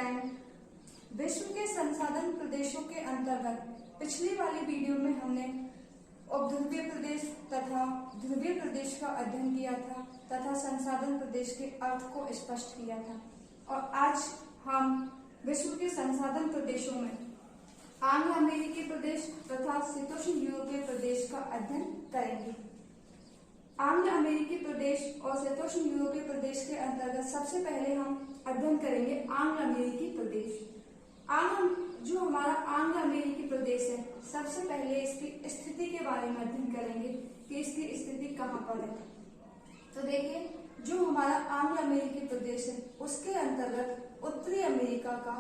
Student, विश्व के संसाधन प्रदेशों के अंतर्गत पिछली वाली वीडियो में हमने उपध्रुवीय प्रदेश तथा ध्रुवीय प्रदेश का अध्ययन किया था तथा संसाधन प्रदेश के अर्थ को स्पष्ट किया था। और आज हम विश्व के संसाधन प्रदेशों में आंग्ल अमेरिकी प्रदेश तथा शीतोष्ण यूरोपीय प्रदेश का अध्ययन करेंगे। आंग्ल अमेरिकी प्रदेश और शीतोष्ण यूरोपीय प्रदेश के अंतर्गत सबसे पहले हम अध्ययन करेंगे आंग्ल अमेरिकी प्रदेश। जो हमारा आंग्ल अमेरिकी प्रदेश है, सबसे पहले इसकी स्थिति के बारे में अध्ययन करेंगे कि इसकी स्थिति कहाँ पर है। तो देखिए, जो हमारा आंग्ल अमेरिकी प्रदेश है उसके अंतर्गत उत्तरी अमेरिका का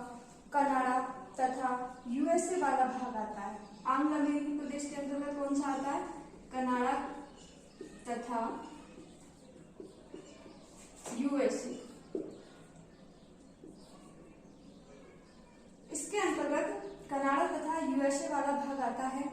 कनाडा तथा यूएसए वाला भाग आता है। आंग्ल अमेरिकी प्रदेश के अंतर्गत कौन सा आता है? कनाडा तथा यूएसए। इसके अंतर्गत कनाडा तथा यूएसए वाला भाग आता है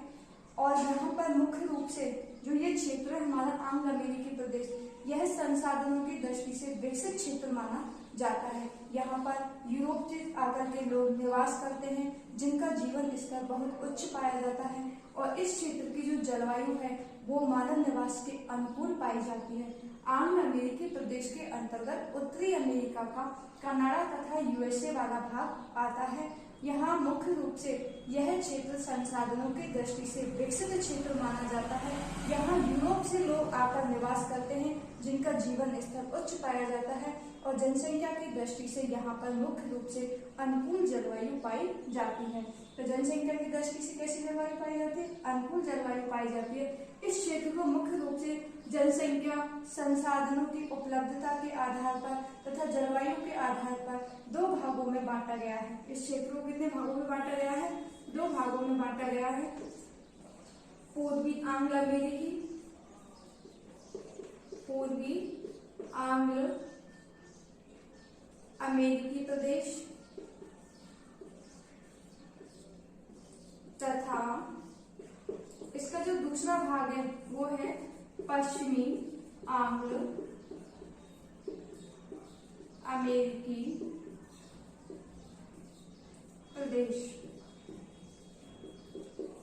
और यहाँ पर मुख्य रूप से जो ये क्षेत्र है हमारा आंग्ल अमेरिकी प्रदेश, यह संसाधनों की दृष्टि से विकसित क्षेत्र माना जाता है। यहाँ पर यूरोप से आकर के लोग निवास करते हैं जिनका जीवन स्तर बहुत उच्च पाया जाता है और इस क्षेत्र की जो जलवायु है वो मानव निवास के अनुकूल पाई जाती है। आंग्ल अमेरिकी प्रदेश के अंतर्गत उत्तरी अमेरिका का कनाडा तथा यूएसए वाला भाग आता है। यहाँ मुख्य रूप से यह क्षेत्र संसाधनों की दृष्टि से विकसित क्षेत्र माना जाता है। यहाँ यूरोप से लोग आकर निवास करते हैं जिनका जीवन स्तर उच्च पाया जाता है और जनसंख्या की दृष्टि से यहाँ पर मुख्य रूप से अनुकूल जलवायु पाई जाती है। तो जनसंख्या की दृष्टि से कैसी जलवायु पाई जाती है? अनुकूल जलवायु पाई जाती है। इस क्षेत्र को मुख्य रूप से जनसंख्या, संसाधनों की उपलब्धता के आधार पर तथा जलवायु के आधार पर दो भागों में बांटा गया है। इस क्षेत्र को कितने भागों में बांटा गया है? दो भागों में बांटा गया है। पूर्वी आंग्ल अमेरिकी प्रदेश तथा इसका जो दूसरा भाग है वो है पश्चिमी आंग्ल अमेरिकी प्रदेश।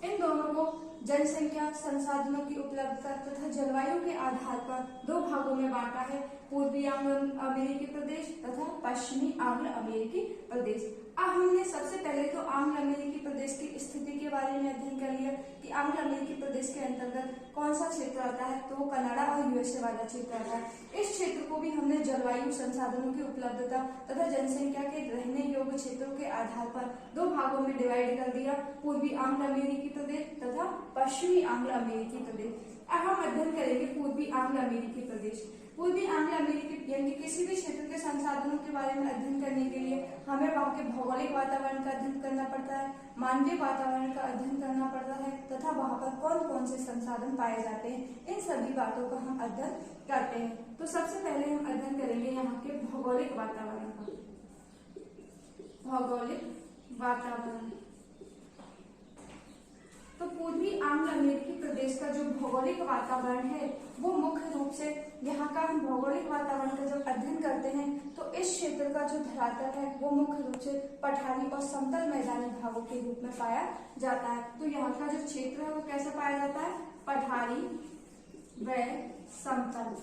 इन दोनों को जनसंख्या, संसाधनों की उपलब्धता तथा जलवायु के आधार पर दो भागों में बांटा है, पूर्वी आंग्ल अमेरिकी प्रदेश तथा पश्चिमी आंग्ल अमेरिकी प्रदेश। अब हमने सबसे पहले तो आंग्ल अमेरिकी प्रदेश की स्थिति के बारे में अध्ययन कर लिया कि आंग्ल अमेरिकी प्रदेश के अंतर्गत कौन सा क्षेत्र आता है, तो वो कनाडा और यूएसए वाला क्षेत्र आता है। इस क्षेत्र को भी हमने जलवायु, संसाधनों की उपलब्धता तथा जनसंख्या के रहने योग्य क्षेत्रों के आधार पर दो भागों में डिवाइड कर दिया, पूर्वी आंग्ल अमेरिकी प्रदेश तथा पश्चिमी आंग्ल अमेरिकी प्रदेश। अब हम अध्ययन करेंगे पूर्वी आंग्ल अमेरिकी प्रदेश। पूर्वी आंग्ल अमेरिकी यानी किसी भी क्षेत्र के संसाधनों के बारे में अध्ययन करने के लिए हमें वहाँ के भौगोलिक वातावरण का अध्ययन करना पड़ता है, मानवीय वातावरण का अध्ययन करना पड़ता है तथा वहाँ पर कौन कौन से संसाधन पाए जाते हैं, इन सभी बातों का हम अध्ययन करते हैं। तो सबसे पहले हम अध्ययन करेंगे यहाँ के भौगोलिक वातावरण का। भौगोलिक वातावरण, तो पूर्वी आंग्ल अमेरिकी प्रदेश का जो भौगोलिक वातावरण है वो मुख्य रूप से यहाँ का हम भौगोलिक वातावरण का जब अध्ययन करते हैं तो इस क्षेत्र का जो धरातल है वो मुख्य रूप से पठारी और समतल मैदानी भागों के रूप में पाया जाता है। तो यहाँ का जो क्षेत्र है वो कैसे पाया जाता है? पठारी व समतल।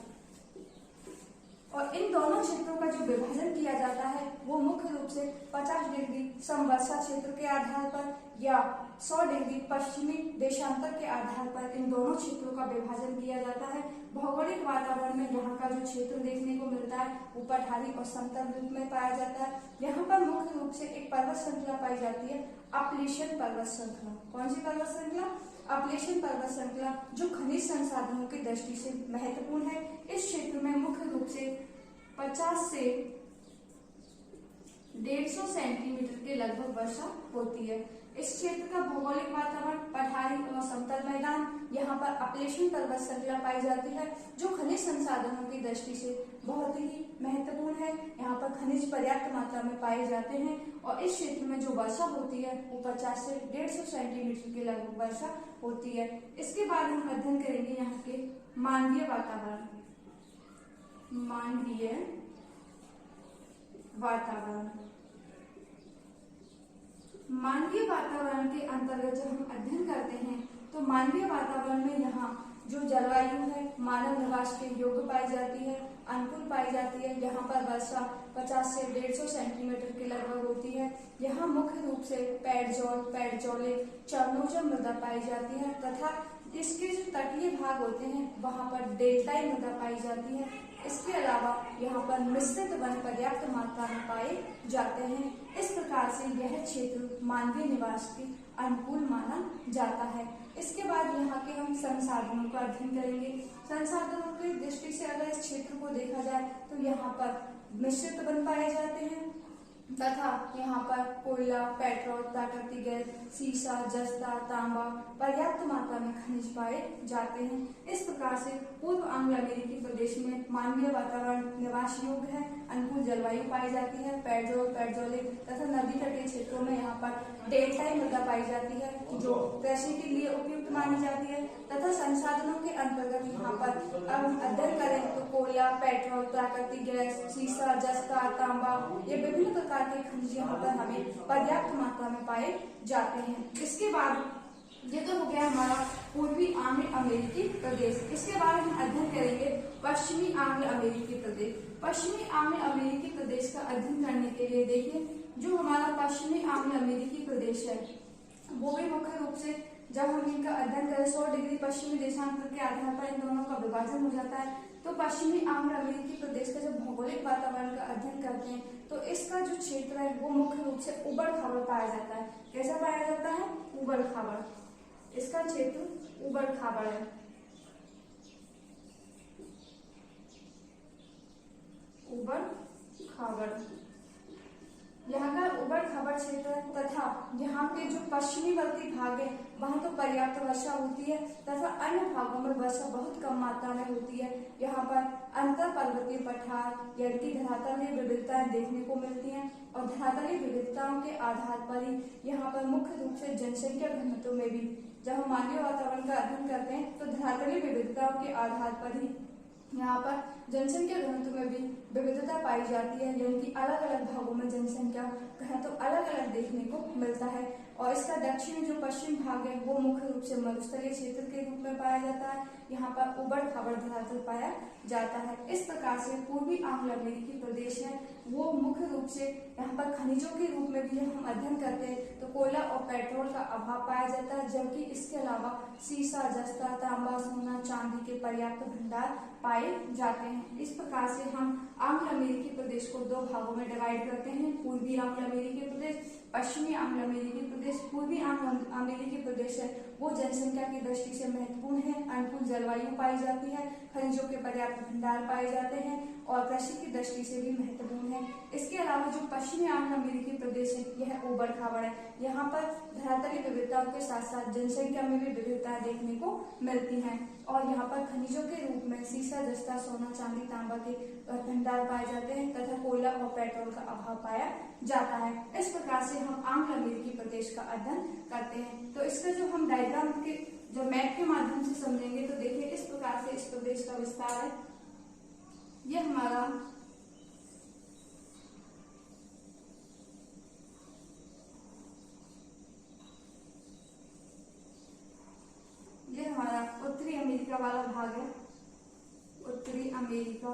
और इन दोनों क्षेत्रों का जो विभाजन किया जाता है वो मुख्य रूप से 50 डिग्री समवर्षा क्षेत्र के आधार पर या 100 डिग्री पश्चिमी देशांतर के आधार पर इन दोनों क्षेत्रों का विभाजन किया जाता है। भौगोलिक वातावरण में यहाँ का जो क्षेत्र देखने को मिलता है वो पठारी और समतल रूप में पाया जाता है। यहाँ पर मुख्य रूप से एक पर्वत श्रृंखला पाई जाती है, अपलेशियन पर्वत श्रृंखला। कौन सी पर्वत श्रृंखला? अपलेशियन पर्वत श्रृंखला, जो खनिज संसाधनों की दृष्टि से महत्वपूर्ण है। इस क्षेत्र में मुख्य रूप से 50 से 150 सेंटीमीटर के लगभग वर्षा होती है। इस क्षेत्र का भौगोलिक वातावरण पठारी और समतल मैदान, यहाँ पर अपलेशियन पर्वत श्रृंखला पाई जाती है जो खनिज संसाधनों की दृष्टि से बहुत ही महत्वपूर्ण है। यहाँ पर खनिज पर्याप्त मात्रा में पाए जाते हैं और इस क्षेत्र में जो वर्षा होती है वो 50 से 150 सेंटीमीटर के लगभग वर्षा होती है। इसके बाद हम अध्ययन करेंगे यहाँ के मानवीय वातावरण। मानवीय वातावरण मानवीय वातावरण के अंतर्गत जब हम अध्ययन करते हैं तो मानवीय वातावरण में यहाँ जो जलवायु है मानव निवास के योग्य पाई जाती है, अनुकूल पाई जाती है। यहाँ पर वर्षा 50 से 150 सेंटीमीटर के लगभग होती है। यहाँ मुख्य रूप से पेड़जौले, चरणोजम मृदा पाई जाती है तथा इसके जो तटीय भाग होते हैं वहाँ पर डेल्टाई मृदा पाई जाती है। इसके अलावा यहाँ पर मिश्रित वन पर्याप्त मात्रा में पाए जाते हैं। इस प्रकार से यह क्षेत्र मानवीय निवास के अनुकूल माना जाता है। इसके बाद यहाँ के हम संसाधनों का अध्ययन करेंगे। संसाधनों की दृष्टि से अगर इस क्षेत्र को देखा जाए तो यहाँ पर मिश्रित वन पाए जाते हैं तथा यहाँ पर कोयला, पेट्रोल, प्राकृतिक गैस, सीसा, जस्ता, तांबा पर्याप्त मात्रा में खनिज पाए जाते हैं। इस प्रकार से पूर्व एंग्लो अमेरिकी प्रदेश में मानवीय वातावरण निवास योग्य है, अनुकूल जलवायु पाई जाती है, पेड़जौले तथा नदी तटीय क्षेत्रों में यहाँ पर डेल्टाई मृदा पाई जाती है जो कृषि के लिए उपयुक्त मानी जाती है तथा संसाधनों के अंतर्गत यहाँ पर अध्ययन करें तो कोयला, पेट्रोल, प्राकृतिक गैस, सीसा, जस्ता, तांबा ये विभिन्न प्रकार के खनिज यहाँ पर हमें पर्याप्त मात्रा में पाए जाते हैं। इसके बाद ये तो हो गया हमारा पूर्वी एंग्लो अमेरिकी प्रदेश। इसके बाद हम अध्ययन करेंगे पश्चिमी एंग्लो अमेरिकी प्रदेश। पश्चिमी एंग्लो अमेरिकी प्रदेश का अध्ययन करने के लिए देखिए जो हमारा पश्चिमी एंग्लो अमेरिकी प्रदेश है वो भी मुख्य रूप से जब हम इनका अध्ययन करें 100 डिग्री पश्चिमी देशांतर के आधार पर इन दोनों का विभाजन हो जाता है। तो पश्चिमी एंग्लो अमेरिकी प्रदेश का जब भौगोलिक वातावरण का अध्ययन करते हैं तो इसका जो क्षेत्र है वो मुख्य रूप से उबड़ खाबड़ पाया जाता है। कैसा पाया जाता है? उबड़ खाबड़। इसका क्षेत्र उबड़ खाबड़ है। उबड़ खाबड़ यहाँ का उबड़ खाबड़ क्षेत्र तथा यहाँ के जो पश्चिमीवर्ती भाग है वहाँ तो पर्याप्त वर्षा होती है तथा अन्य भागों में वर्षा बहुत कम मात्रा में होती है। यहाँ पर अंतर पर्वतीय पठार यानी कि धरातलीय विविधताएं देखने को मिलती हैं और धरातलीय विविधताओं के आधार पर ही यहाँ पर मुख्य रूप से जनसंख्या घनत्व में भी जब हम मानवीय वातावरण का अध्ययन करते हैं तो धरातलीय विविधताओं के आधार पर ही यहाँ पर जनसंख्या घनत्व में भी विविधता पाई जाती है यानी कि अलग अलग भागों में जनसंख्या घनत्व अलग अलग देखने को मिलता है। और इसका दक्षिणी जो पश्चिम भाग है वो मुख्य रूप से मरुस्थलीय क्षेत्र के रूप में पाया जाता है। यहाँ पर उबड़ खाबड़ धरातल पाया जाता है। इस प्रकार से पूर्वी एंग्लो अमेरिकी प्रदेश है वो मुख्य रूप से यहाँ पर खनिजों के रूप में भी जब हम अध्ययन करते हैं तो कोयला और पेट्रोल का अभाव पाया जाता है जबकि इसके अलावा सीसा, जस्ता, तांबा, सोना, चांदी के पर्याप्त भंडार पाए जाते हैं। इस प्रकार से हम एंग्लो अमेरिकी प्रदेश को दो भागों में डिवाइड करते हैं, पूर्वी एंग्लो अमेरिकी प्रदेश, पश्चिमी एंग्लो अमेरिकी प्रदेश। पूर्वी एंग्लो अमेरिकी प्रदेश है वो जनसंख्या की दृष्टि से महत्वपूर्ण है, अनुकूल जलवायु पाई जाती है, खनिजों के पर्याप्त भंडार पाए जाते हैं और कृषि की दृष्टि से भी महत्वपूर्ण है। इसके अलावा जो पश्चिमी एंग्लो अमेरिकी प्रदेश है यह उबड़ खाबड़ है। यहाँ पर धरातलीय विविधताओं के साथ साथ जनसंख्या में भी विविधताएं देखने को मिलती हैं और यहाँ पर खनिजों के रूप में सीसा, जस्ता, सोना, चांदी, तांबा के भंडार पाए जाते हैं तथा कोयला और पेट्रोल का अभाव पाया जाता है। इस प्रकार से हम एंग्लो अमेरिकी प्रदेश का अध्ययन करते हैं। तो इसका जो हम डायग्राम के जो मैप के माध्यम से समझेंगे तो देखिए इस प्रकार से इस प्रदेश का विस्तार है। ये हमारा उत्तरी अमेरिका वाला भाग है, उत्तरी अमेरिका।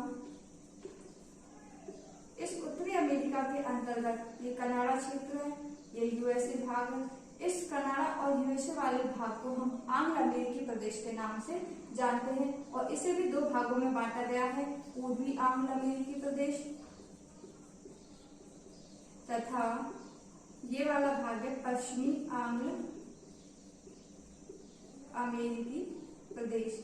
इस उत्तरी अमेरिका के अंतर्गत ये कनाडा क्षेत्र है, ये यूएसए भाग है। इस कनाडा और यूएसए वाले भाग को हम एंग्लो अमेरिकी प्रदेश के नाम से जानते हैं और इसे भी दो भागों में बांटा गया है, पूर्वी एंग्लो अमेरिकी प्रदेश तथा ये वाला भाग है पश्चिमी एंग्लो अमेरिकी प्रदेश।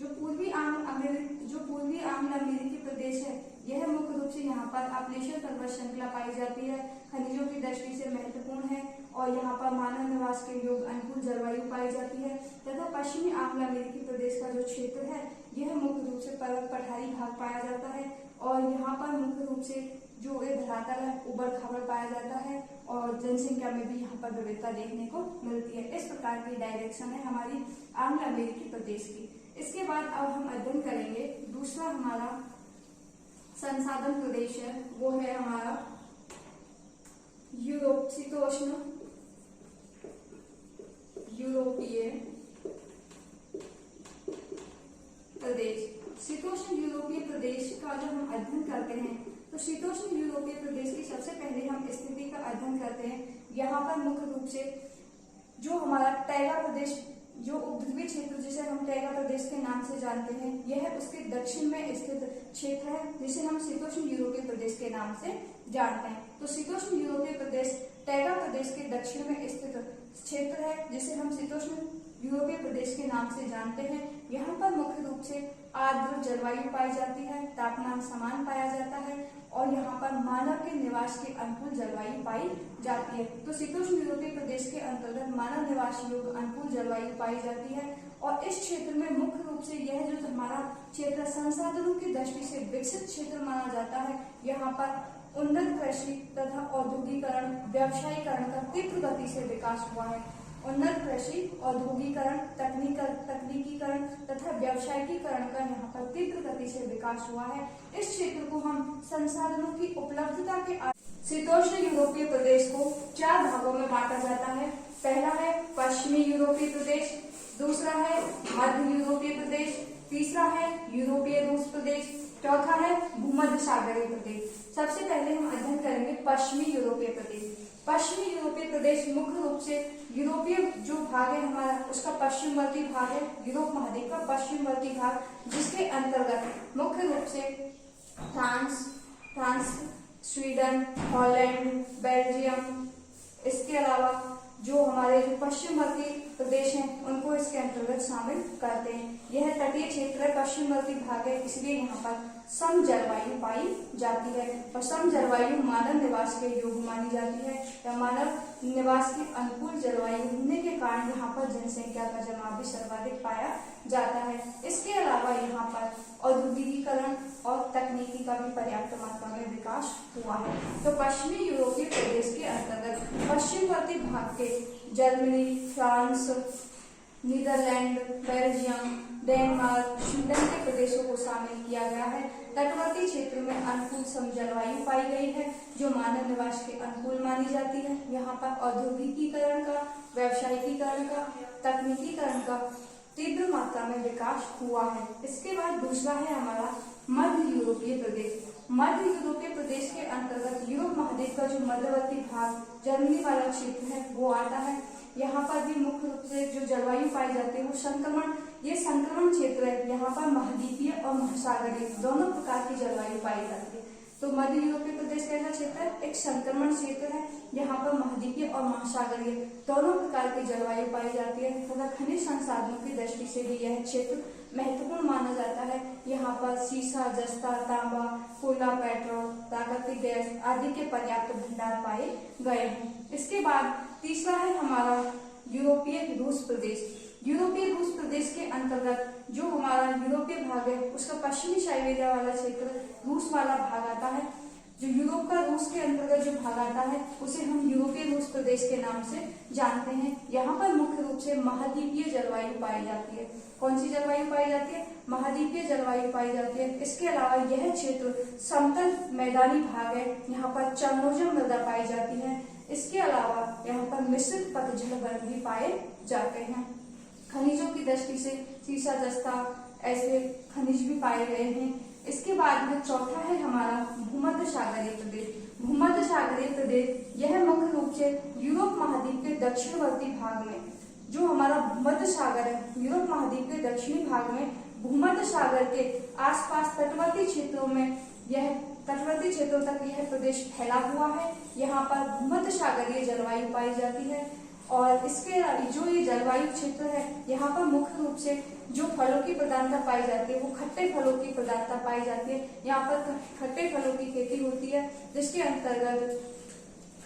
जो पूर्वी एंग्लो अमेरिकी प्रदेश है यह मुख्य रूप से यहाँ पर अपलेशियन पर्वत श्रृंखला पाई जाती है, खनिजों की दृष्टि से महत्वपूर्ण है और यहाँ पर मानव निवास के योग्य अनुकूल जलवायु पाई जाती है तथा पश्चिमी एंग्लो अमेरिकी प्रदेश का जो क्षेत्र है यह मुख्य रूप से पर्वत पठारी भाग पाया जाता है और यहाँ पर मुख्य रूप से जो ये धरातल है उबड़ खाबड़ पाया जाता है और जनसंख्या में भी यहाँ पर विविधता देखने को मिलती है। इस प्रकार की डायरेक्शन है हमारी एंग्लो अमेरिकी प्रदेश की। इसके बाद अब हम अध्ययन करेंगे दूसरा हमारा संसाधन प्रदेश है वो है हमारा यूरोप शीतोष्ण यूरोपीय प्रदेश। शीतोष्ण यूरोपीय प्रदेश का जब हम अध्ययन करते हैं तो शीतोष्ण यूरोपीय प्रदेश की सबसे पहले हम स्थिति का अध्ययन करते हैं। यहाँ पर मुख्य रूप से जो हमारा टैगा प्रदेश, जो उपद्वीपीय क्षेत्र जिसे हम टैगा प्रदेश के नाम से जानते हैं, यह उसके दक्षिण में स्थित क्षेत्र है जिसे हम शीतोष्ण यूरोपीय प्रदेश के नाम से जानते हैं। तो शीतोष्ण यूरोपीय प्रदेश टैगा प्रदेश के दक्षिण में स्थित क्षेत्र है जिसे हम शीतोष्ण यूरोपीय प्रदेश के नाम से जानते हैं। यहाँ पर मुख्य रूप से आर्द्र जलवायु पाई जाती है, तापमान समान पाया जाता है और यहाँ पर मानव के निवास के अनुकूल जलवायु पाई जाती है। तो शीतोष्ण यूरोपीय प्रदेश के अंतर्गत मानव निवास योग्य अनुकूल जलवायु पाई जाती है और इस क्षेत्र में मुख्य रूप से यह जो हमारा क्षेत्र संसाधनों की दृष्टि से विकसित क्षेत्र माना जाता है। यहाँ पर उन्नत कृषि तथा औद्योगिकरण, व्यवसायीकरण का तीव्र गति से विकास हुआ है। उन्नत कृषि, औद्योगिकरण, तकनीकीकरण तथा व्यावसायिकीकरण का यहाँ पर तीव्र गति से विकास हुआ है। इस क्षेत्र को हम संसाधनों की उपलब्धता के शीतोष्ण यूरोपीय प्रदेश को 4 भागों में बांटा जाता है। पहला है पश्चिमी यूरोपीय प्रदेश, दूसरा है मध्य यूरोपीय प्रदेश, तीसरा है यूरोपीय रूस प्रदेश, चौथा है भूमध्य सागरीय प्रदेश। सबसे पहले हम अध्ययन करेंगे पश्चिमी यूरोपीय प्रदेश। पश्चिमी यूरोपीय प्रदेश मुख्य रूप से यूरोपीय जो भाग है हमारा, उसका पश्चिमवर्ती भाग है, यूरोप महाद्वीप का पश्चिमवर्ती भाग, जिसके अंतर्गत मुख्य रूप से फ्रांस, स्वीडन, हॉलैंड, बेल्जियम, इसके अलावा जो हमारे जो पश्चिमवर्ती प्रदेश हैं उनको इसके अंतर्गत शामिल करते हैं। यह तटीय क्षेत्र है, पश्चिमवर्ती भाग है, इसलिए यहाँ पर सम जलवायु पाई जाती है और सम जलवायु मानव निवास के योग्य मानी जाती है या मानव निवास की अनुकूल जलवायु होने के कारण यहाँ पर जनसंख्या का जमाव भी सर्वाधिक पाया जाता है। इसके अलावा यहाँ पर औद्योगिकीकरण और तकनीकी का भी पर्याप्त मात्रा में विकास हुआ है। तो पश्चिमी यूरोपीय प्रदेश के अंतर्गत पश्चिमवर्ती भाग के Germany, France, Netherland, Belgium, Denmark, Sweden के प्रदेशों को शामिल किया गया है। तटवर्ती क्षेत्र में अनुकूल सम जलवायु पाई गई है जो मानव निवास के अनुकूल मानी जाती है। यहाँ पर औद्योगिकीकरण का, व्यावसायिकीकरण का, तकनीकीकरण का तीव्र मात्रा में विकास हुआ है। इसके बाद दूसरा है हमारा मध्य यूरोपीय प्रदेश। मध्य यूरोपीय प्रदेश के अंतर्गत यूरोप महाद्वीप का जो मध्यवर्ती भाग, जर्मनी वाला क्षेत्र है, वो आता है। यहाँ पर भी मुख्य रूप से जो जलवायु पाई जाती है वो ये संक्रमण क्षेत्र है। यहाँ पर महाद्वीपीय और महासागरीय दोनों प्रकार की जलवायु पाई जाती है। तो मध्य यूरोपीय प्रदेश कैसा क्षेत्र है? एक संक्रमण क्षेत्र है। यहाँ पर महाद्वीपीय और महासागरीय दोनों प्रकार की जलवायु पाई जाती है तथा खनिज संसाधनों की दृष्टि से भी यह क्षेत्र महत्वपूर्ण माना जाता है। यहाँ पर सीसा, जस्ता, तांबा, कोयला, पेट्रोल, प्राकृतिक गैस आदि के पर्याप्त भंडार पाए गए हैं। इसके बाद तीसरा है हमारा यूरोपीय रूस प्रदेश। यूरोपीय रूस प्रदेश के अंतर्गत जो हमारा यूरोपीय भाग है उसका पश्चिमी साइबेरिया वाला क्षेत्र रूस वाला भाग आता है। जो यूरोप का रूस के अंतर्गत जो भाग आता है उसे हम यूरोपीय रूस प्रदेश के नाम से जानते हैं। यहाँ पर मुख्य रूप से महाद्वीपीय जलवायु पाई जाती है। कौन सी जलवायु पाई जाती है? महाद्वीपीय जलवायु पाई जाती है। इसके अलावा यह क्षेत्र समतल मैदानी भाग है। यहाँ पर चरनोजम मृदा पाई जाती है। इसके अलावा यहाँ पर मिश्रित पतझड़ वन भी पाए जाते हैं। खनिजों की दृष्टि से सीसा, जस्ता ऐसे खनिज भी पाए गए हैं। इसके बाद में चौथा है हमारा भूमध्य सागरीय प्रदेश। भूमध्य सागरीय प्रदेश यह मुख्य रूप से यूरोप महाद्वीप के दक्षिणवर्ती भाग में जो हमारा भूमध्य सागर है, यूरोप महाद्वीप के दक्षिणी भाग में भूमध्य सागर के आसपास तटवर्ती क्षेत्रों में तटवर्ती क्षेत्रों तक यह प्रदेश फैला हुआ है। यहाँ पर भूमध्य सागरीय जलवायु पाई जाती है और इसके जो ये जलवायु क्षेत्र है यहाँ पर मुख्य रूप से जो फलों की प्रधानता पाई जाती है वो खट्टे फलों की प्रधानता पाई जाती है। यहाँ पर खट्टे फलों की खेती होती है जिसके अंतर्गत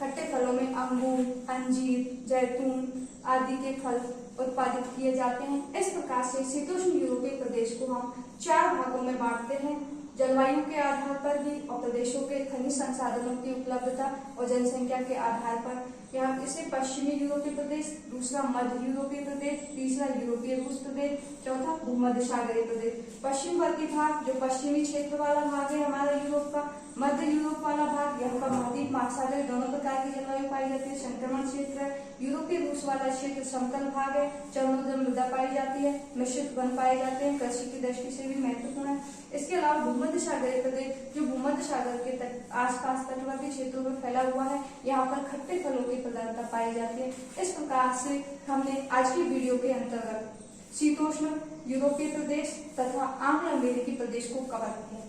खट्टे फलों में अंगूर, अंजीर, जैतून आदि के फल उत्पादित किए जाते हैं। इस प्रकार से शीतोष्ण यूरोपीय प्रदेश को हम 4 भागों में बांटते हैं, जलवायु के आधार पर भी और प्रदेशों के खनिज संसाधनों की उपलब्धता और जनसंख्या के आधार पर। यहाँ इसे पश्चिमी यूरोपीय प्रदेश, दूसरा मध्य यूरोपीय प्रदेश, तीसरा यूरोपीय रूस प्रदेश, चौथा भूमध्य सागरीय प्रदेश। पश्चिमवर्ती भाग जो पश्चिमी क्षेत्र वाला भाग है हमारा यूरोप का, मध्य यूरोप वाला भाग यहाँ का महाद्वीप महासागर दोनों प्रकार की जलवायु पाई जाती है। संक्रमण क्षेत्र है, यूरोपीय रूस वाला क्षेत्र समतल भाग है, चरमोदर मृदा पाई जाती है, मिश्रित वन पाए जाते हैं, कृषि की दृष्टि से भी महत्वपूर्ण है। इसके अलावा भूमध्य सागरीय प्रदेश जो भूमध्य सागर के आसपास तटवर्ती क्षेत्रों में फैला हुआ है, यहाँ पर खट्टे फलों की प्रधानता पाई जाती है। इस प्रकार से हमने आज की वीडियो के अंतर्गत शीतोष्ण, यूरोपीय प्रदेश तथा आंग्ल अमेरिकी प्रदेश को कवर किया।